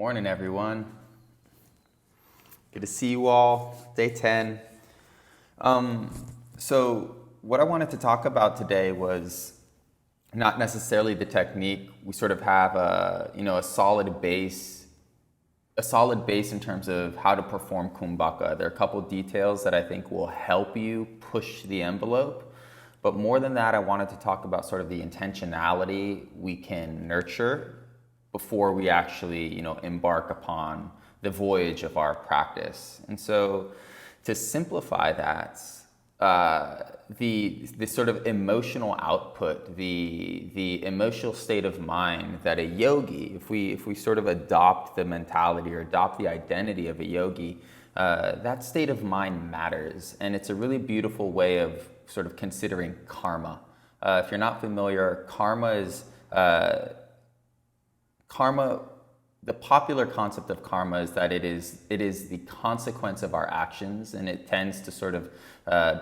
Morning, everyone. Good to see you all. Day 10. So what I wanted to talk about today was not necessarily the technique. We sort of have a solid base in terms of how to perform KUMBHAKA. There are a couple details that I think will help you push the envelope. But more than that, I wanted to talk about sort of the intentionality we can nurture before we actually, embark upon the voyage of our practice. And so to simplify that, the sort of emotional output, the emotional state of mind that a yogi, if we sort of adopt the mentality or adopt the identity of a yogi, that state of mind matters. And it's a really beautiful way of sort of considering karma. If you're not familiar, the popular concept of karma is that it is the consequence of our actions, and it tends to sort of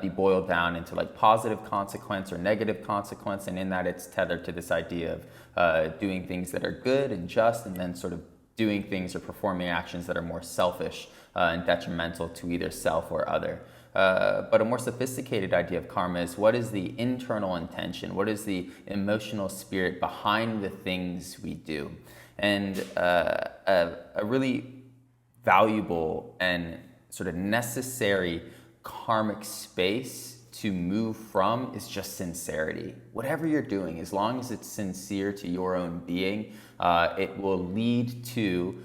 be boiled down into like positive consequence or negative consequence, and in that it's tethered to this idea of doing things that are good and just, and then sort of doing things or performing actions that are more selfish and detrimental to either self or other. But a more sophisticated idea of karma is what is the internal intention, what is the emotional spirit behind the things we do. And a really valuable and sort of necessary karmic space to move from is just sincerity. Whatever you're doing, as long as it's sincere to your own being, it will lead to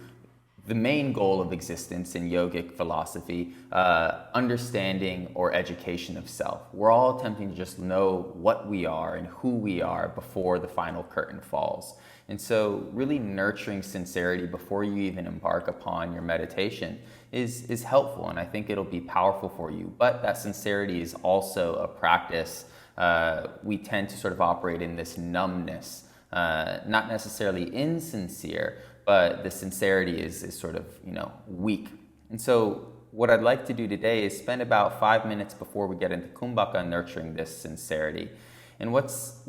the main goal of existence in yogic philosophy, understanding or education of self. We're all attempting to just know what we are and who we are before the final curtain falls. And so really nurturing sincerity before you even embark upon your meditation is helpful, and I think it'll be powerful for you. But that sincerity is also a practice. We tend to sort of operate in this numbness, not necessarily insincere, but the sincerity is sort of, weak. And so what I'd like to do today is spend about 5 minutes before we get into KUMBHAKA nurturing this sincerity. And what's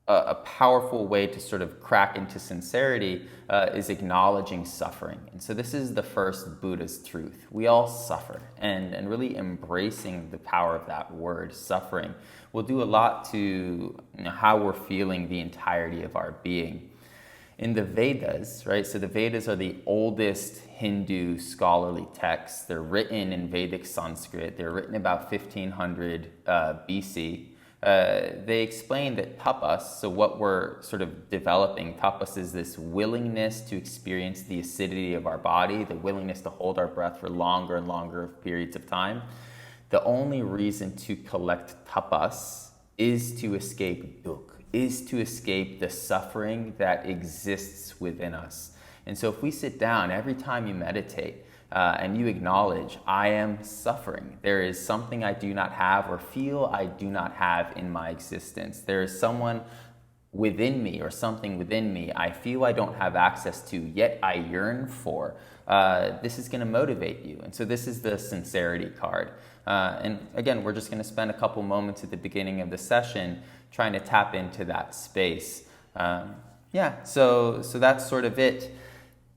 a powerful way to sort of crack into sincerity is acknowledging suffering. And so this is the first Buddha's truth. We all suffer, and really embracing the power of that word, suffering, will do a lot to how we're feeling the entirety of our being. In the Vedas, right? So the Vedas are the oldest Hindu scholarly texts. They're written in Vedic Sanskrit. They're written about 1500 BC. They explain that tapas, so what we're sort of developing, tapas is this willingness to experience the acidity of our body, the willingness to hold our breath for longer and longer periods of time. The only reason to collect tapas is to escape dukkha, is to escape the suffering that exists within us. And so if we sit down every time you meditate and you acknowledge, I am suffering, there is something I do not have or feel I do not have in my existence. There is someone within me or something within me I feel I don't have access to, yet I yearn for. This is going to motivate you. And so this is the sincerity card. And again, we're just going to spend a couple moments at the beginning of the session trying to tap into that space. So that's sort of it.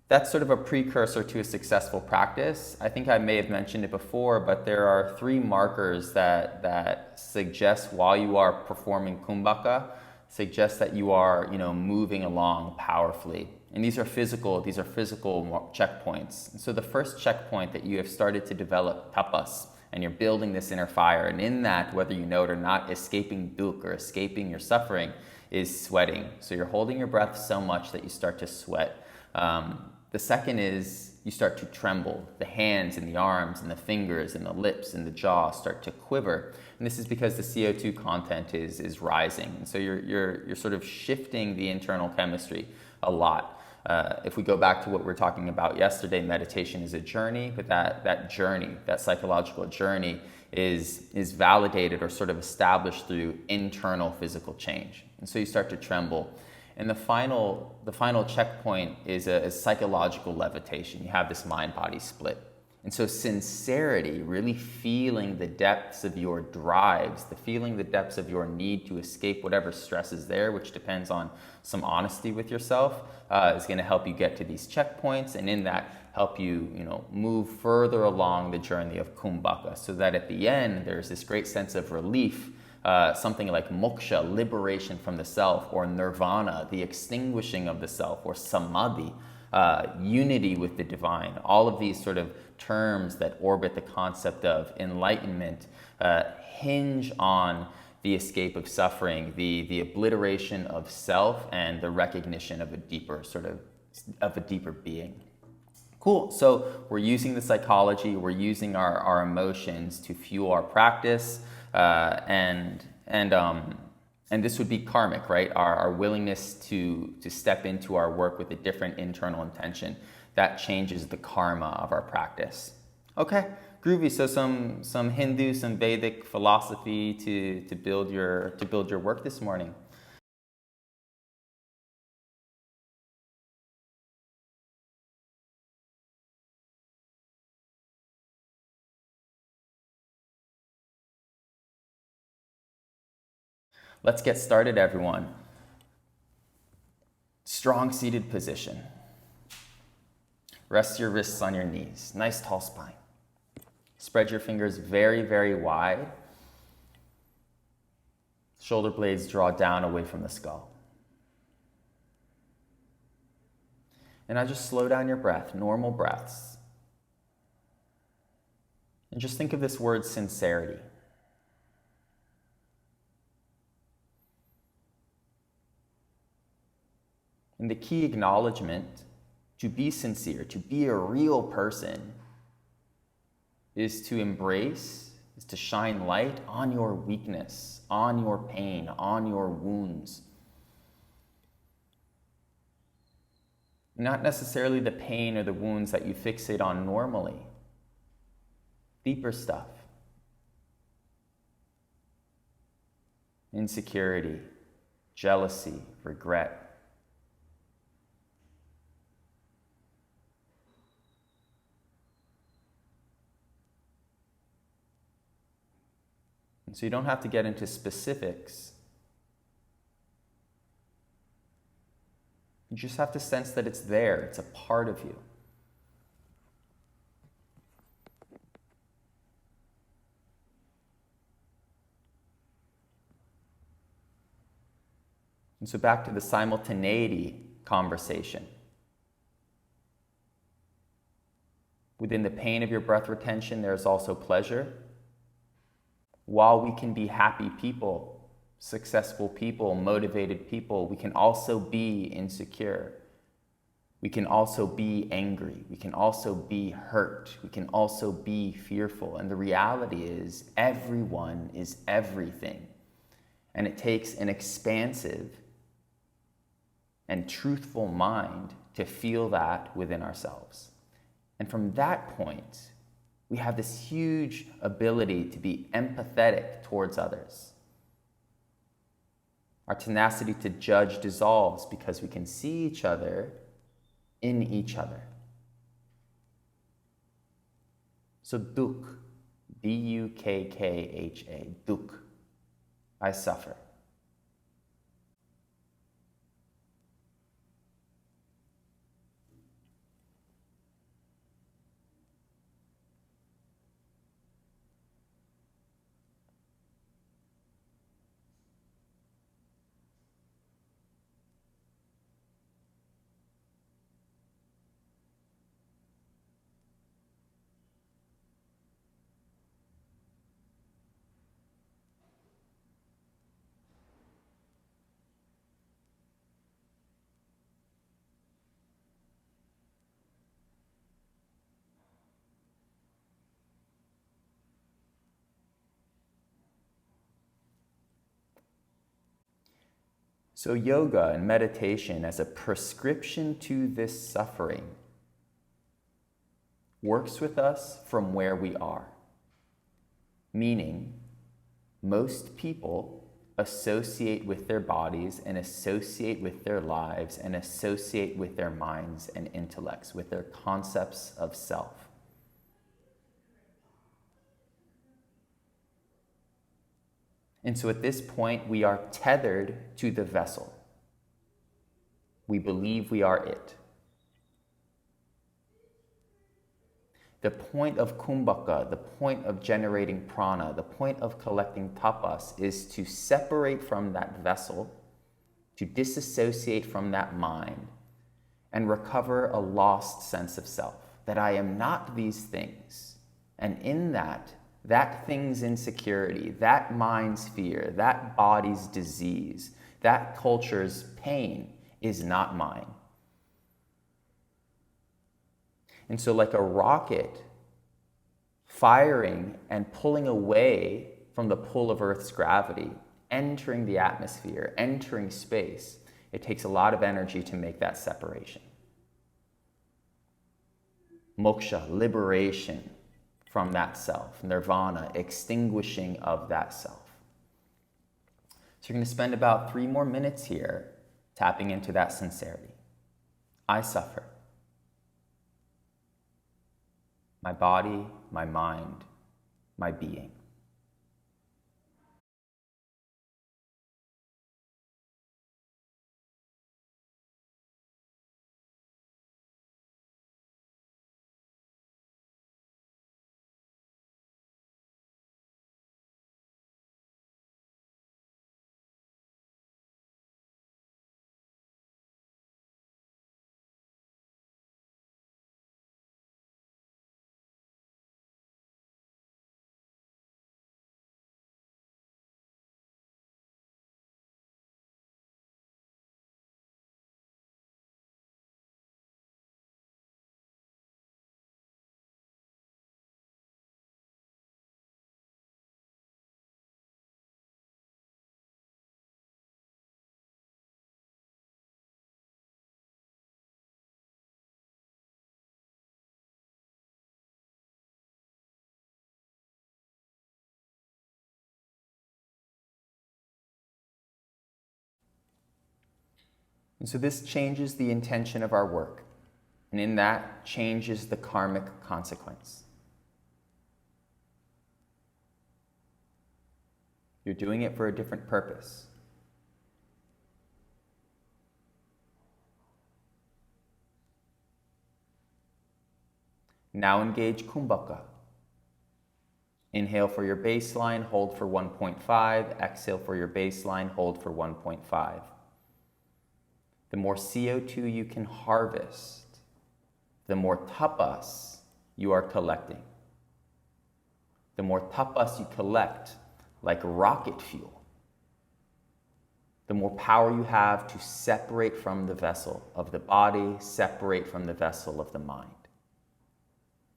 That's sort of a precursor to a successful practice. I think I may have mentioned it before, but there are 3 markers that suggest while you are performing KUMBHAKA, suggest that you are, moving along powerfully. And these are physical checkpoints. And so the first checkpoint that you have started to develop tapas, and you're building this inner fire, and in that, whether you know it or not, escaping dukkha or escaping your suffering is sweating. So you're holding your breath so much that you start to sweat. The second is you start to tremble. The hands and the arms and the fingers and the lips and the jaw start to quiver. And this is because the CO2 content is rising. And so you're sort of shifting the internal chemistry a lot. If we go back to what we were talking about yesterday, meditation is a journey, but that journey, that psychological journey is validated or sort of established through internal physical change. And so you start to tremble. And the final checkpoint is a psychological levitation. You have this mind-body split. And so sincerity, really feeling the depths of your drives, feeling the depths of your need to escape whatever stress is there, which depends on some honesty with yourself, is going to help you get to these checkpoints, and in that help you, move further along the journey of kumbhaka, so that at the end there's this great sense of relief, something like moksha, liberation from the self, or nirvana, the extinguishing of the self, or samadhi, unity with the divine. All of these sort of terms that orbit the concept of enlightenment hinge on the escape of suffering, the obliteration of self, and the recognition of a deeper being. Cool. So we're using the psychology, we're using our emotions to fuel our practice, and this would be karmic, right? Our willingness to step into our work with a different internal intention that changes the karma of our practice. Okay, groovy. So some Hindu, some Vedic philosophy to build your work this morning. Let's get started, everyone. Strong seated position. Rest your wrists on your knees. Nice tall spine. Spread your fingers very, very wide. Shoulder blades draw down away from the skull. And now just slow down your breath, normal breaths. And just think of this word sincerity. And the key acknowledgement to be sincere, to be a real person, is to embrace, is to shine light on your weakness, on your pain, on your wounds. Not necessarily the pain or the wounds that you fixate on normally. Deeper stuff. Insecurity, jealousy, regret. So you don't have to get into specifics. You just have to sense that it's there. It's a part of you. And so back to the simultaneity conversation. Within the pain of your breath retention, there's also pleasure. While we can be happy people, successful people, motivated people, we can also be insecure. We can also be angry. We can also be hurt. We can also be fearful. And the reality is, everyone is everything. And it takes an expansive and truthful mind to feel that within ourselves. And from that point, we have this huge ability to be empathetic towards others. Our tenacity to judge dissolves because we can see each other in each other. So dukkha, D-U-K-K-H-A, dukkha, I suffer. So yoga and meditation as a prescription to this suffering works with us from where we are. Meaning, most people associate with their bodies and associate with their lives and associate with their minds and intellects, with their concepts of self. And so at this point, we are tethered to the vessel. We believe we are it. The point of kumbhaka, the point of generating prana, the point of collecting tapas is to separate from that vessel, to disassociate from that mind, and recover a lost sense of self, that I am not these things. And in that thing's insecurity, that mind's fear, that body's disease, that culture's pain is not mine. And so like a rocket firing and pulling away from the pull of Earth's gravity, entering the atmosphere, entering space, it takes a lot of energy to make that separation. Moksha, liberation from that self. Nirvana, extinguishing of that self. So you're going to spend about 3 more minutes here tapping into that sincerity. I suffer. My body, my mind, my being. And so this changes the intention of our work, and in that changes the karmic consequence. You're doing it for a different purpose. Now engage kumbhaka. Inhale for your baseline, hold for 1.5. Exhale for your baseline, hold for 1.5. The more CO2 you can harvest, the more tapas you are collecting. The more tapas you collect, like rocket fuel, the more power you have to separate from the vessel of the body, separate from the vessel of the mind.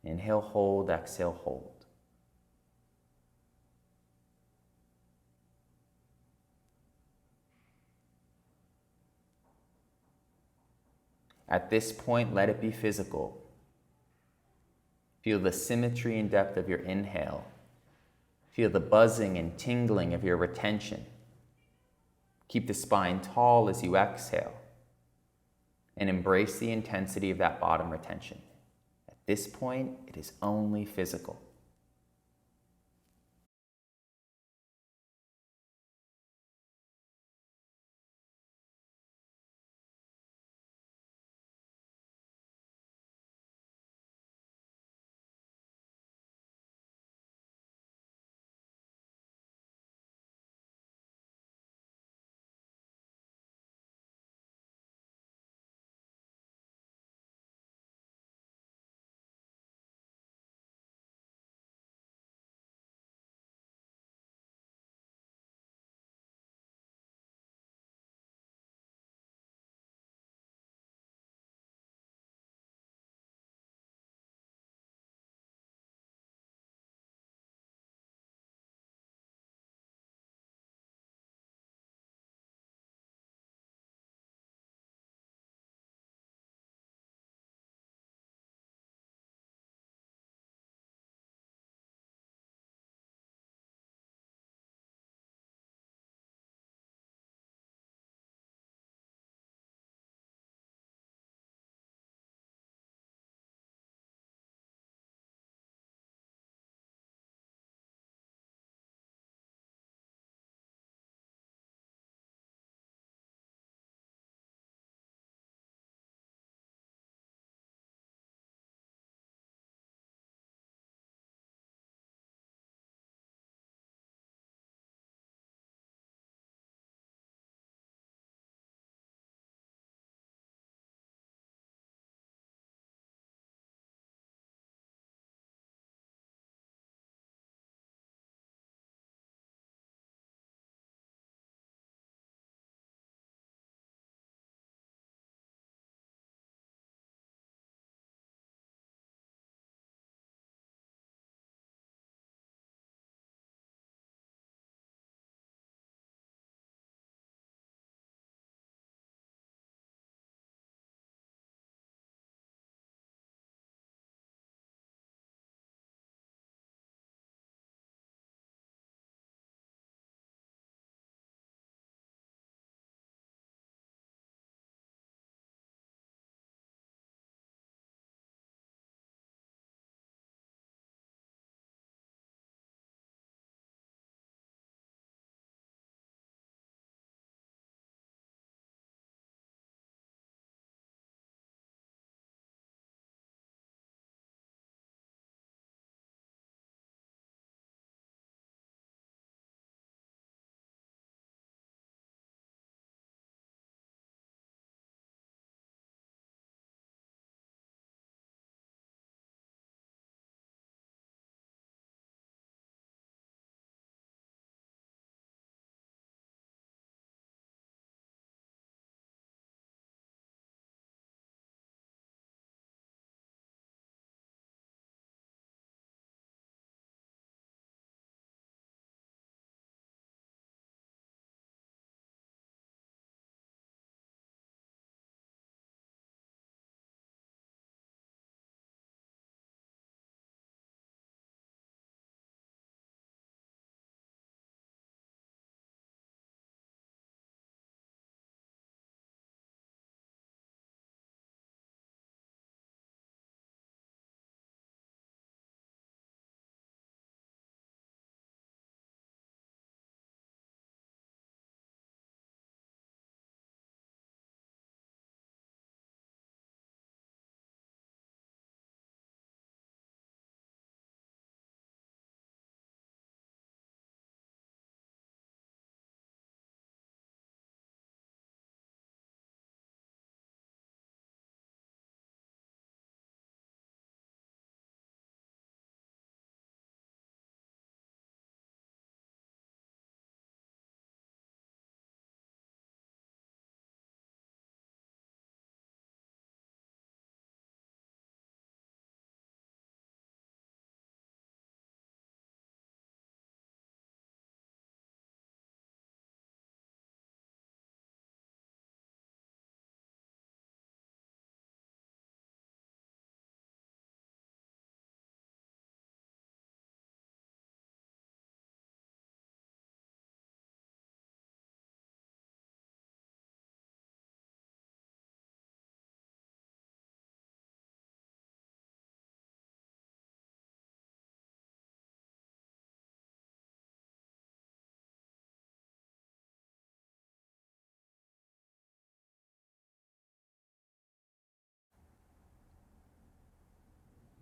Inhale, hold, exhale, hold. At this point, let it be physical. Feel the symmetry and depth of your inhale. Feel the buzzing and tingling of your retention. Keep the spine tall as you exhale. And embrace the intensity of that bottom retention. At this point, it is only physical.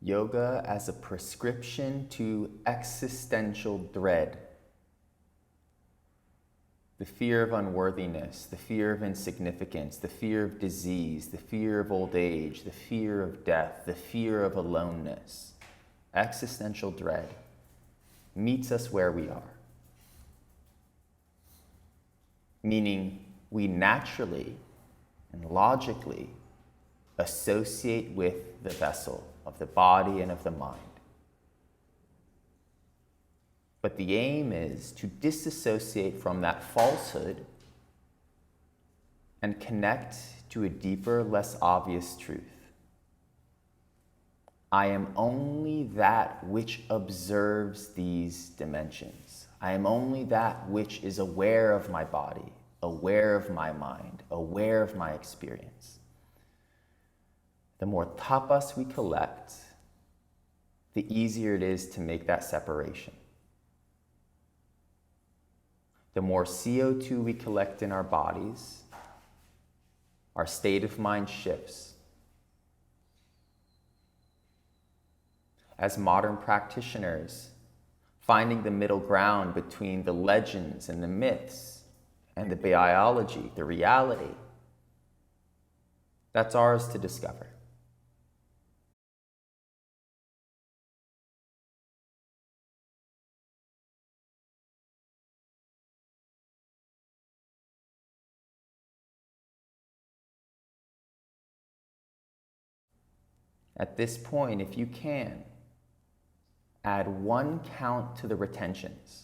Yoga as a prescription to existential dread. The fear of unworthiness, the fear of insignificance, the fear of disease, the fear of old age, the fear of death, the fear of aloneness. Existential dread meets us where we are. Meaning we naturally and logically associate with the vessel of the body and of the mind. But the aim is to disassociate from that falsehood and connect to a deeper, less obvious truth. I am only that which observes these dimensions. I am only that which is aware of my body, aware of my mind, aware of my experience. The more tapas we collect, the easier it is to make that separation. The more CO2 we collect in our bodies, our state of mind shifts. As modern practitioners, finding the middle ground between the legends and the myths and the biology, the reality, that's ours to discover. At this point, if you can, add 1 count to the retentions.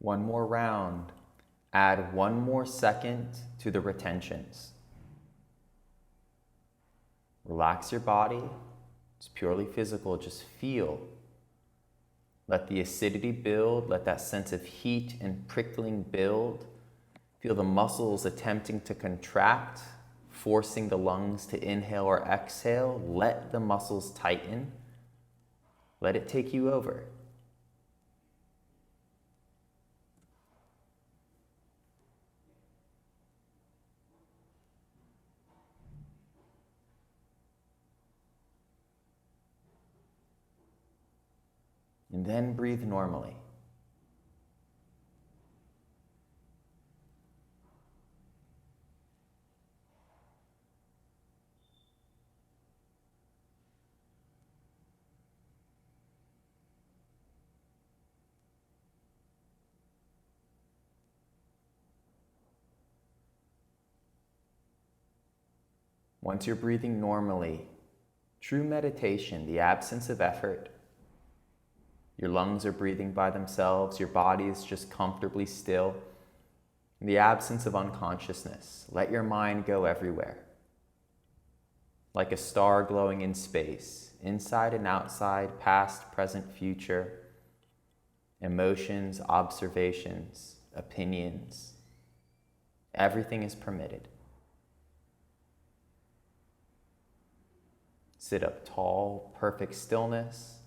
One more round. Add one more second to the retentions. Relax your body. It's purely physical. Just feel. Let the acidity build. Let that sense of heat and prickling build. Feel the muscles attempting to contract, forcing the lungs to inhale or exhale. Let the muscles tighten. Let it take you over. And then breathe normally. Once you're breathing normally, true meditation, the absence of effort, your lungs are breathing by themselves, your body is just comfortably still. In the absence of unconsciousness, let your mind go everywhere. Like a star glowing in space, inside and outside, past, present, future, emotions, observations, opinions. Everything is permitted. Sit up tall, perfect stillness.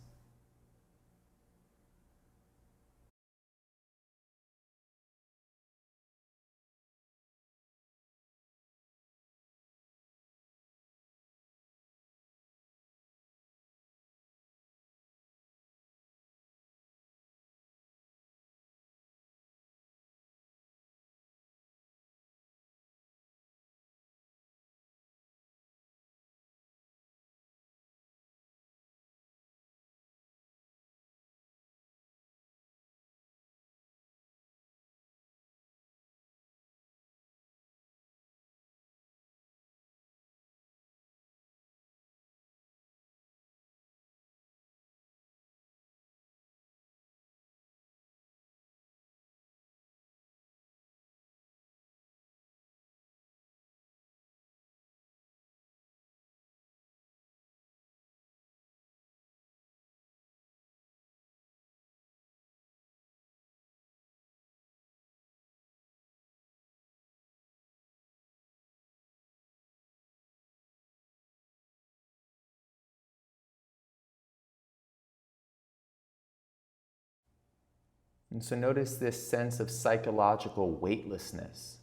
And so notice this sense of psychological weightlessness.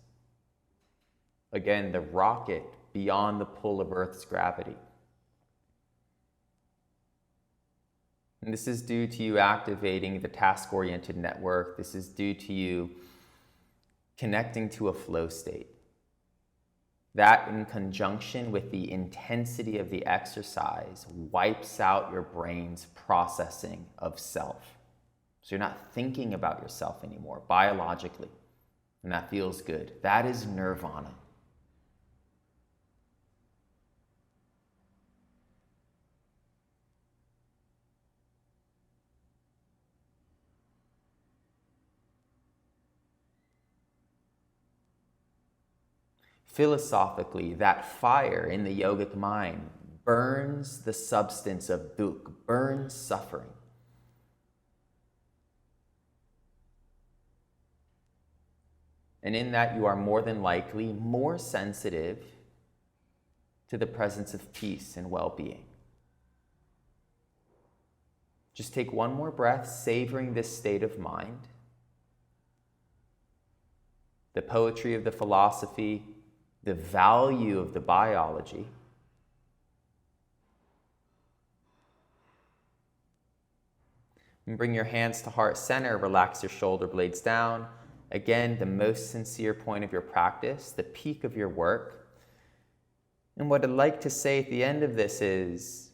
Again, the rocket beyond the pull of Earth's gravity. And this is due to you activating the task-oriented network. This is due to you connecting to a flow state. That, in conjunction with the intensity of the exercise, wipes out your brain's processing of self. So you're not thinking about yourself anymore, biologically. And that feels good. That is nirvana. Philosophically, that fire in the yogic mind burns the substance of dukkha, burns suffering. And in that, you are more than likely more sensitive to the presence of peace and well-being. Just take one more breath, savoring this state of mind. The poetry of the philosophy, the value of the biology. And bring your hands to heart center, relax your shoulder blades down. Again, the most sincere point of your practice, the peak of your work. And what I'd like to say at the end of this is,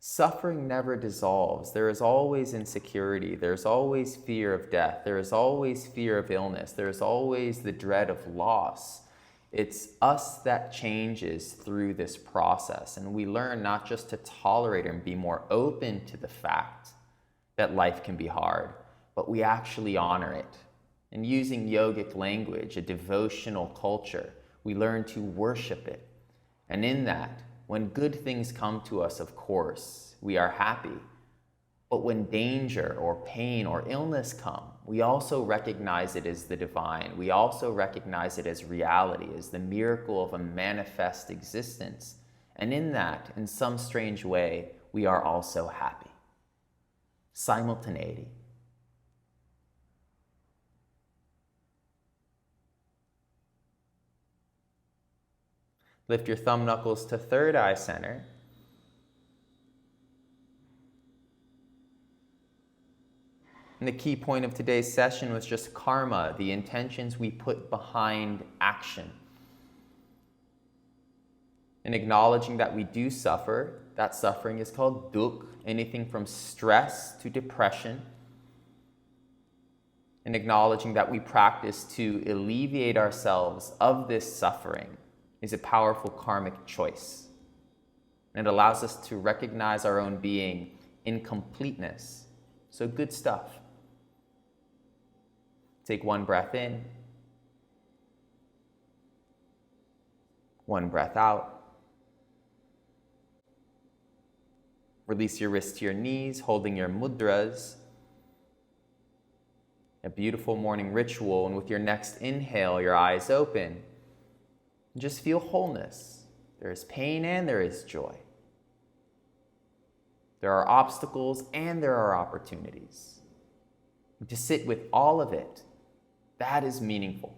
suffering never dissolves. There is always insecurity. There's always fear of death. There is always fear of illness. There's always the dread of loss. It's us that changes through this process. And we learn not just to tolerate and be more open to the fact that life can be hard, but we actually honor it. And using yogic language, a devotional culture, we learn to worship it. And in that, when good things come to us, of course, we are happy. But when danger or pain or illness come, we also recognize it as the divine. We also recognize it as reality, as the miracle of a manifest existence. And in that, in some strange way, we are also happy. Simultaneity. Lift your thumb knuckles to third eye center. And the key point of today's session was just karma, the intentions we put behind action. And acknowledging that we do suffer, that suffering is called dukkha, anything from stress to depression. And acknowledging that we practice to alleviate ourselves of this suffering is a powerful karmic choice. And it allows us to recognize our own being in completeness. So good stuff. Take one breath in, one breath out. Release your wrists to your knees, holding your mudras. A beautiful morning ritual, and with your next inhale, your eyes open. And just feel wholeness. There is pain and there is joy. There are obstacles and there are opportunities. And to sit with all of it, that is meaningful.